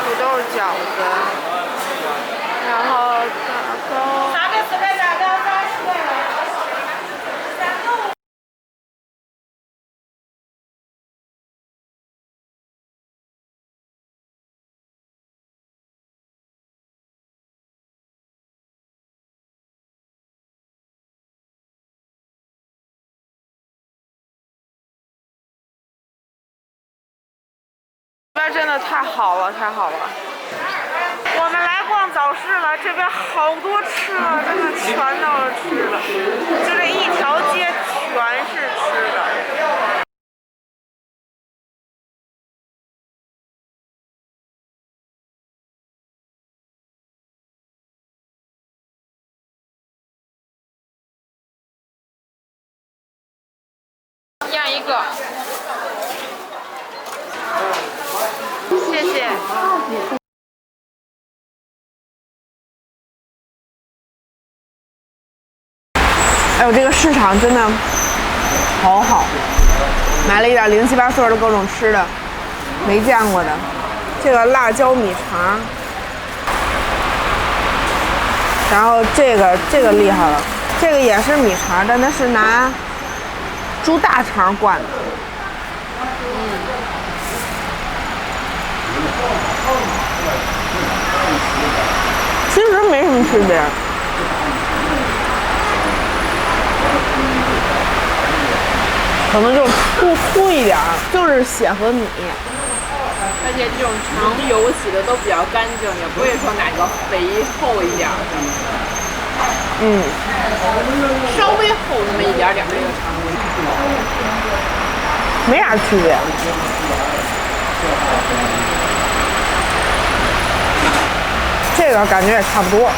这都是饺子，然后打糕。这边真的太好了，太好了！我们来逛早市了，这边好多吃的，真的全都是吃的，就这一条街全是吃的。一样一个，谢谢。哎呦，这个市场真的好好，买了一点零七八碎的各种吃的，没见过的。这个辣椒米肠，然后这个厉害了，这个也是米肠，但它是拿猪大肠灌的。其实没什么区别。可能就粗一点，就是血和米。而且这种肠油洗的都比较干净，也不会说哪个肥厚一点的。稍微厚那么一点点这个肠没啥区别。这个感觉也差不多。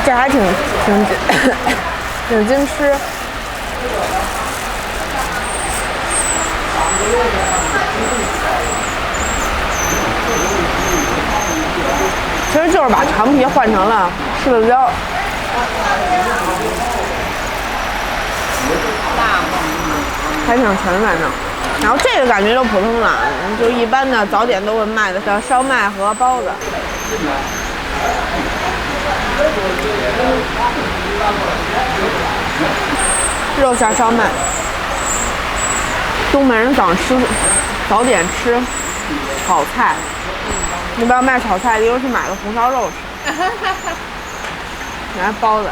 这还挺矜持。其实就是把肠皮换成了柿子椒。还挺沉反正。然后这个感觉就普通了，就一般的早点都会卖的，像烧麦和包子。肉馅烧麦，东北人早点吃炒菜，你不要卖炒菜，一会儿去买个红烧肉吃。来包子，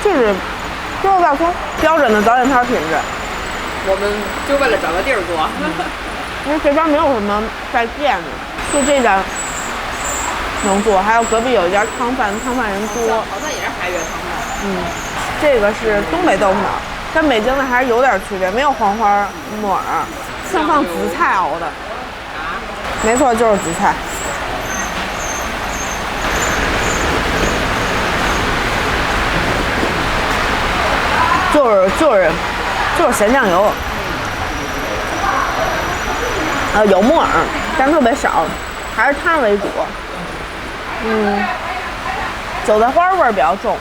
就是猪肉大葱，标准的早点摊品质。我们就为了找个地儿做，因为这边没有什么在店的，就这家能做，还有隔壁有一家汤饭人多。好像也是海悦汤饭。这个是东北豆腐脑，跟北京的还是有点区别，没有黄花木耳，像放紫菜熬的。没错，就是紫菜。就是咸酱油，有木耳，但特别少，还是汤为主。韭菜花味儿比较重。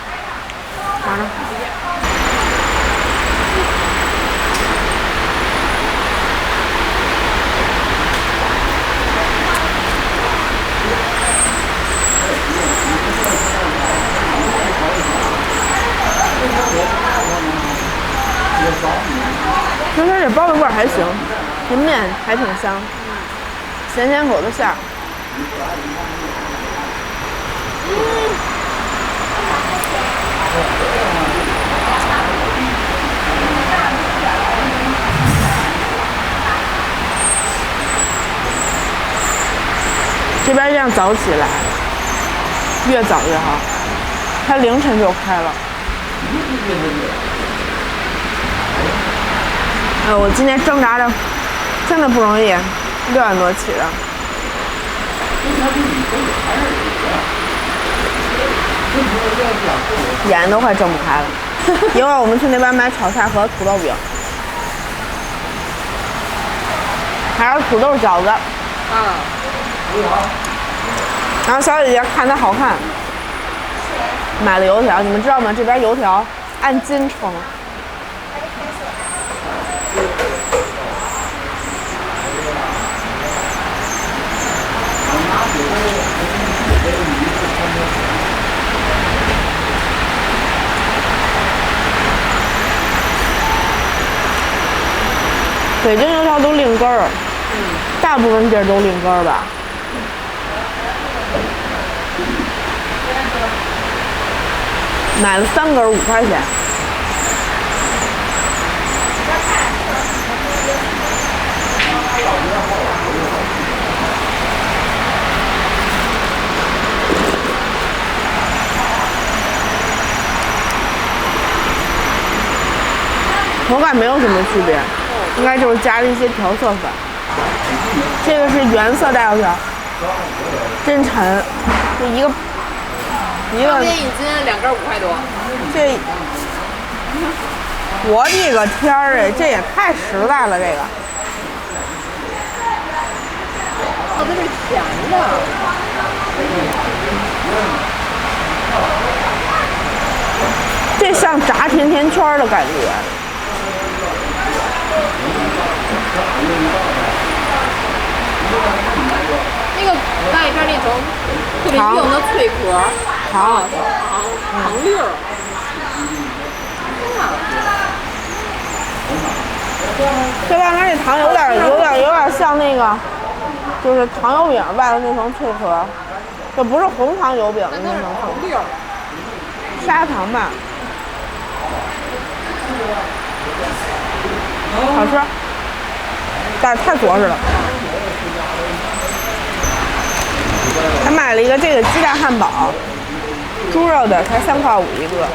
拿着。其实这包子味儿还行，这面还挺香，咸口的馅儿。这边这样早起来，越早越好，它凌晨就开了。我今天挣扎着，真的不容易，6点多起的，眼都快睁不开了，因为我们去那边买炒菜和土豆饼。还有土豆饺子。然后小姐姐看它好看，买了油条。你们知道吗？这边油条按斤称。北京油条都另根儿，大部分地儿都另根儿吧。买了3根5块钱。口感没有什么区别，应该就是加了一些调色粉。这个是原色大油条，真沉，就一个。上面1斤2根5块多。这，我的个天儿哎，这也太实在了这个。哦，它是甜的。这像炸甜甜圈的感觉。那个大一片那种特别硬的脆壳，糖粒儿。这外面这糖有点像那个，就是糖油饼外头那层脆壳，这不是红糖油饼的那层糖粒儿，砂糖吧。好吃，但是太着实了。还买了一个这个鸡蛋汉堡，猪肉的，才3块5一个，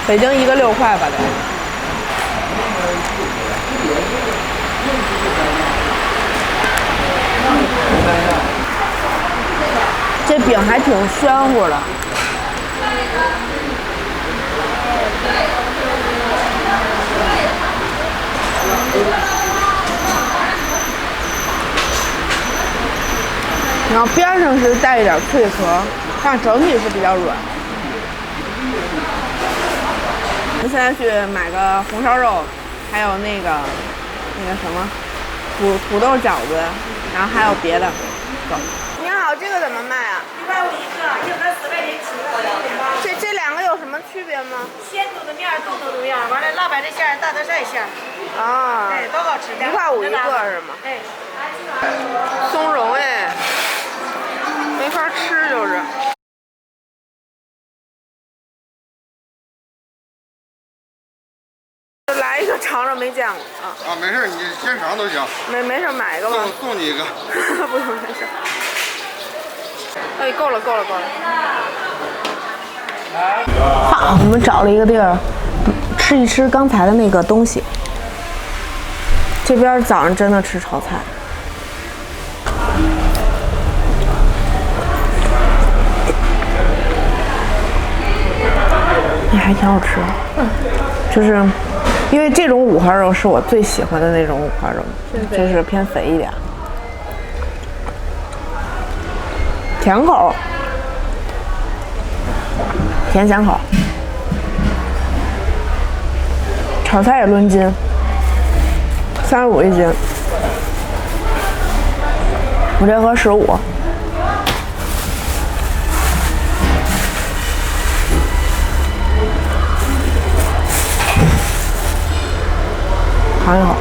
北京一个6块吧得。这饼还挺暄乎的。然后边上是带一点脆壳，但整体是比较软。我们现在去买个红烧肉，还有那个什么土豆饺子，然后还有别的。走。你好，这个怎么卖啊150一个，140块钱起。这2个有什么区别吗？鲜豆的面，冻豆的面，完了老板的馅，大的晒馅。啊。对，都好吃。1块5一个是吗？对。松茸哎，没法吃就是。来一个尝尝，没见过啊。啊，没事，你先尝都行。没事，买一个吧。送你一个。不用，没事。哎，够了。好，我们找了一个地儿，吃一吃刚才的那个东西。这边早上真的吃炒菜。还挺好吃，就是因为这种五花肉是我最喜欢的那种五花肉，就是偏肥一点，甜口，甜咸口，炒菜也论斤，35一斤，我这合15。尝一口，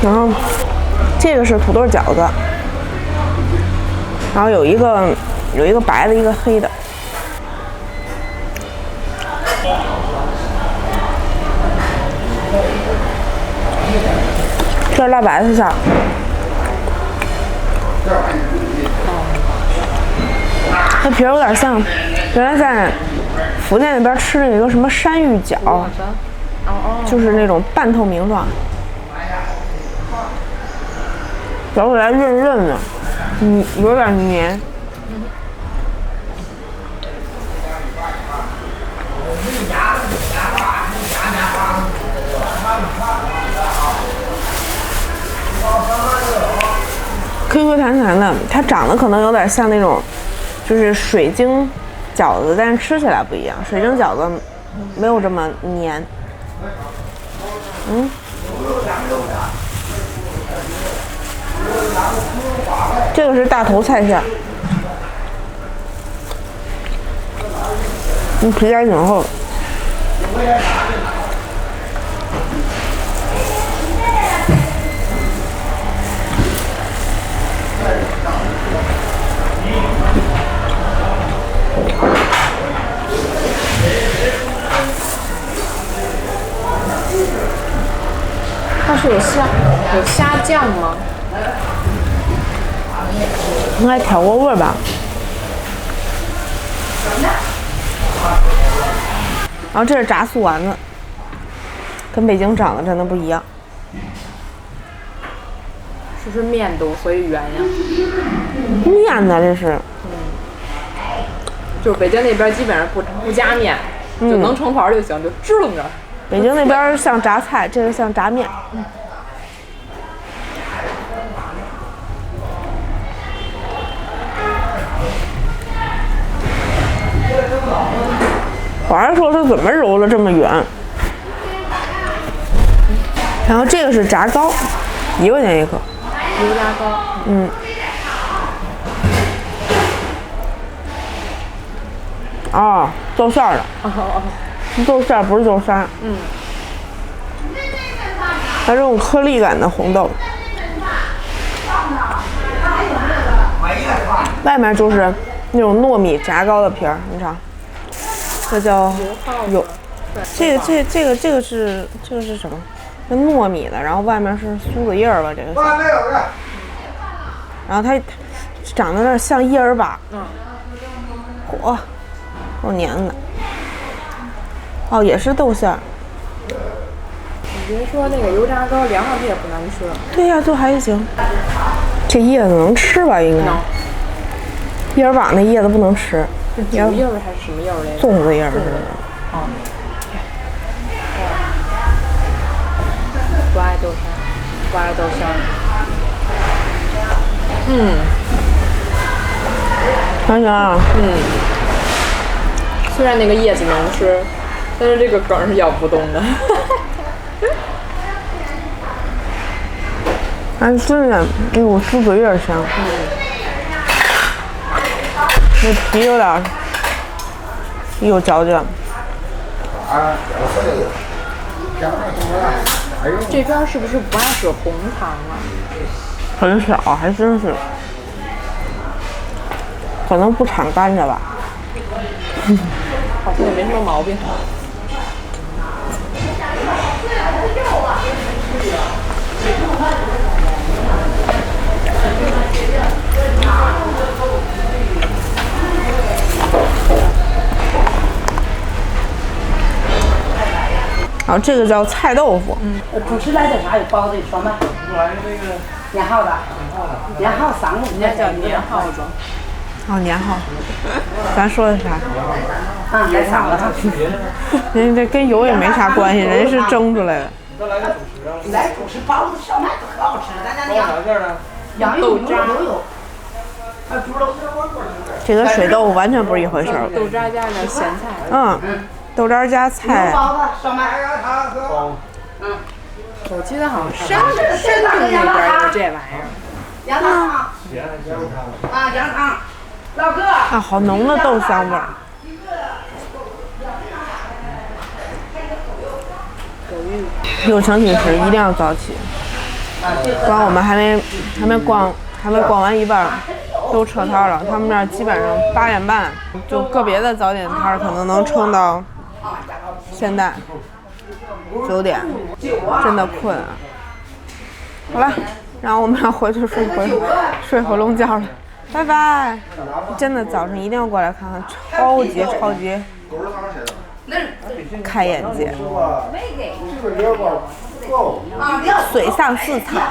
然后这个是土豆饺子，然后有一个白的，一个黑的。这是辣白菜馅儿，这皮有点像原来在福建那边吃的一个什么山芋饺。就是那种半透明状，嚼起来润润的，有点黏。Q 弹弹的，它长得可能有点像那种，就是水晶饺子，但是吃起来不一样。水晶饺子没有这么黏。这个是大头菜馅，皮带挺厚。它是有虾酱吗？应该调过味儿吧。然后这是炸素丸子，跟北京长得真的不一样。是不是面多所以圆呀？面呢这是？就是北京那边基本上不加面，就能成团就行，就支棱着。北京那边像炸菜，这个像炸面。我还说它怎么揉了这么圆。然后这个是炸糕，1块钱一颗。油炸糕。哦，豆馅儿的。是豆馅儿，不是豆沙。它这种颗粒感的红豆，外面就是那种糯米炸糕的皮儿，你尝，这叫有，这个是什么？是糯米的，然后外面是酥子叶儿吧，这个。然后它长得有点像叶儿粑。嚯，够黏的。哦，也是豆馅儿。你别说那个油炸糕凉了它也不难吃。对呀，都还行。这叶子能吃吧？应该。叶儿粑那叶子不能吃。是竹叶儿还是什么叶儿来着？粽子叶儿是。不爱豆沙，不爱豆馅儿。香香。虽然那个叶子能吃，但是这个梗是咬不动的。还真的，那股酥子叶儿香。那皮有点有嚼劲。这边是不是不爱搁红糖啊？很少，还真是。可能不产甘蔗吧。好像也没什么毛病。然后这个叫菜豆腐。主食来点啥？有包子，有双麦。年耗子，年耗3个，人家叫年耗子。哦，年耗。咱说的啥？来3个。人家这跟油也没啥关系，人家是蒸出来的。来主食包子、小麦都可好吃了，咱家羊肉、牛肉都有。猪肉。这个水豆腐完全不是一回事儿。豆渣加点咸菜。豆渣加菜。包子、小麦。我记得好像山东那边有这玩意儿。羊汤。羊汤。老哥。好浓的豆香味儿。有请请吃，一定要早起。不然我们还没逛完一半，都撤摊了。他们那儿基本上8点半，就个别的早点摊可能能撑到现在9点，真的困啊。好了，然后我们要回去睡回笼觉了，拜拜。真的早上一定要过来看看，超级开眼界，水上市场。